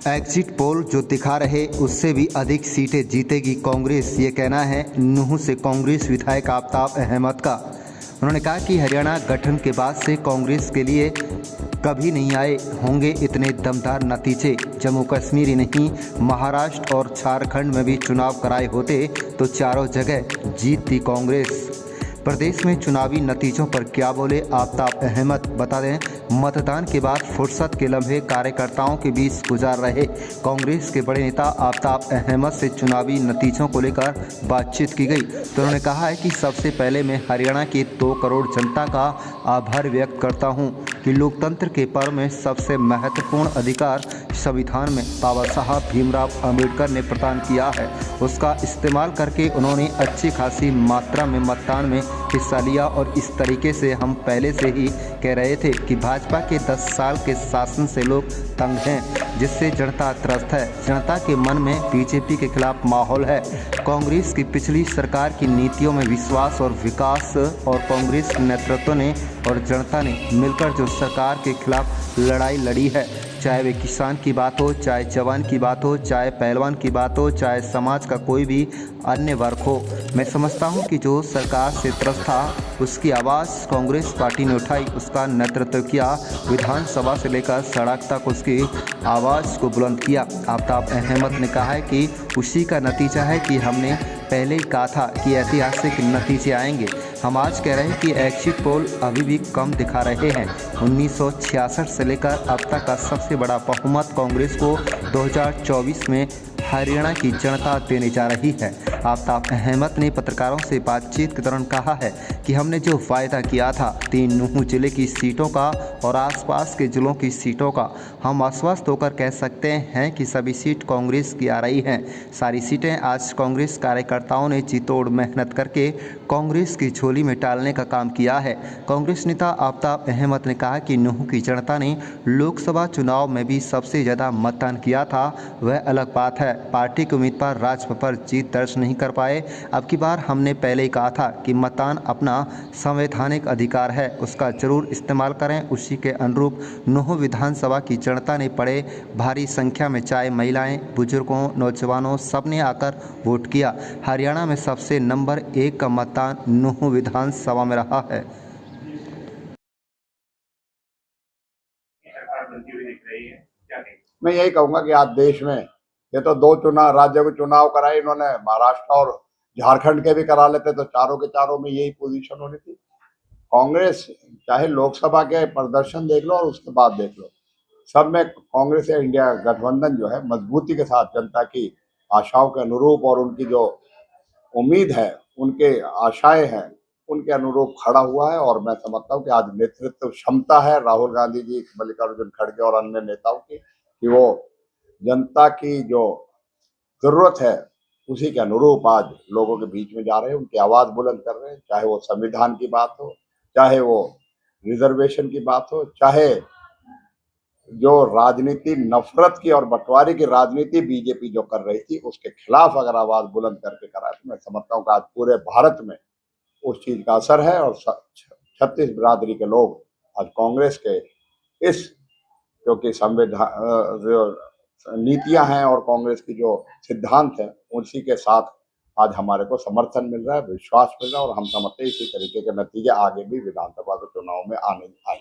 Exit poll जो दिखा रहे उससे भी अधिक सीटें जीतेगी कांग्रेस, ये कहना है नूंह से कांग्रेस विधायक आफताब अहमद का। उन्होंने कहा कि हरियाणा गठन के बाद से कांग्रेस के लिए कभी नहीं आए होंगे इतने दमदार नतीजे। जम्मू कश्मीर ही नहीं, महाराष्ट्र और झारखंड में भी चुनाव कराए होते तो चारों जगह जीतती कांग्रेस। प्रदेश में चुनावी नतीजों पर क्या बोले आफताब अहमद, बता दें। मतदान के बाद फुर्सत के लम्हे कार्यकर्ताओं के बीच गुजार रहे कांग्रेस के बड़े नेता आफताब अहमद से चुनावी नतीजों को लेकर बातचीत की गई तो उन्होंने कहा है कि सबसे पहले मैं हरियाणा की 2 करोड़ जनता का आभार व्यक्त करता हूं कि लोकतंत्र के पर्व में सबसे महत्वपूर्ण अधिकार संविधान में बाबा साहब भीमराव अंबेडकर ने प्रदान किया है, उसका इस्तेमाल करके उन्होंने अच्छी खासी मात्रा में मतदान में हिस्सा लिया। और इस तरीके से हम पहले से ही कह रहे थे कि भाजपा के 10 साल के शासन से लोग तंग हैं, जिससे जनता त्रस्त है। जनता के मन में बीजेपी के खिलाफ माहौल है। कांग्रेस की पिछली सरकार की नीतियों में विश्वास और विकास और कांग्रेस के नेतृत्व ने और जनता ने मिलकर जो सरकार के खिलाफ लड़ाई लड़ी है, चाहे वे किसान की बात हो, चाहे जवान की बात हो, चाहे पहलवान की बात हो, चाहे समाज का कोई भी अन्य वर्ग हो, मैं समझता हूं कि जो सरकार से त्रस्त था उसकी आवाज़ कांग्रेस पार्टी ने उठाई, उसका नेतृत्व किया, विधानसभा से लेकर सड़क तक उसकी आवाज़ को बुलंद किया। आफताब अहमद ने कहा है कि उसी का नतीजा है कि हमने पहले ही कहा था कि ऐतिहासिक नतीजे आएंगे। हम आज कह रहे हैं कि एग्जिट पोल अभी भी कम दिखा रहे हैं। 1966 से लेकर अब तक का सबसे बड़ा बहुमत कांग्रेस को 2024 में हरियाणा की जनता देने जा रही है। आफताब अहमद ने पत्रकारों से बातचीत के दौरान कहा है कि हमने जो वायदा किया था 3 नूंह जिले की सीटों का और आसपास के जिलों की सीटों का, हम आश्वस्त होकर कह सकते हैं कि सभी सीट कांग्रेस की आ रही हैं। सारी सीटें आज कांग्रेस कार्यकर्ताओं ने जी तोड़ मेहनत करके कांग्रेस की झोली में डालने का काम किया है। कांग्रेस नेता आफताब अहमद ने कहा कि नूंह की जनता ने लोकसभा चुनाव में भी सबसे ज़्यादा मतदान किया था, वह अलग बात है। पार्टी के उम्मीदवार राजपथ पर जीत दर्ज नहीं कर पाए। अब की बार हमने पहले ही कहा था कि मतदान अपना संवैधानिक अधिकार है, उसका जरूर इस्तेमाल करें। उसी के अनुरूप नूंह विधानसभा की जनता ने बड़े भारी संख्या में, चाहे महिलाएं, बुजुर्गों, नौजवानों, सब ने आकर वोट किया। हरियाणा में सबसे नंबर 1 का मतदान नूंह विधानसभा में रहा है। मैं यही कहूंगा कि आज देश में ये तो 2 चुनाव राज्यों के चुनाव कराए इन्होंने, महाराष्ट्र और झारखंड के भी करा लेते तो चारों के चारों में यही पोजीशन होनी थी। कांग्रेस चाहे लोकसभा के प्रदर्शन देख लो और उसके बाद देख लो, सब में कांग्रेस या इंडिया गठबंधन जो है मजबूती के साथ जनता की आशाओं के अनुरूप और उनकी जो उम्मीद है, उनके आशाएं हैं, उनके अनुरूप खड़ा हुआ है। और मैं समझता हूँ कि आज नेतृत्व क्षमता है राहुल गांधी जी, मल्लिकार्जुन खड़गे और अन्य नेताओं की, कि वो जनता की जो जरूरत है उसी के अनुरूप आज लोगों के बीच में जा रहे हैं, उनकी आवाज बुलंद कर रहे हैं। चाहे वो संविधान की बात हो, चाहे वो रिजर्वेशन की बात हो, चाहे जो राजनीति नफरत की और बंटवारे की राजनीति बीजेपी जो कर रही थी उसके खिलाफ अगर आवाज बुलंद करके कराए तो मैं समझता हूँ कि आज पूरे भारत में उस चीज का असर है। और 36 बिरादरी के लोग आज कांग्रेस के इस, क्योंकि संविधान जो नीतियां हैं और कांग्रेस की जो सिद्धांत है उसी के साथ आज हमारे को समर्थन मिल रहा है, विश्वास मिल रहा है। और हम समझते हैं इसी तरीके के नतीजे आगे भी विधानसभा के चुनाव में आने आए।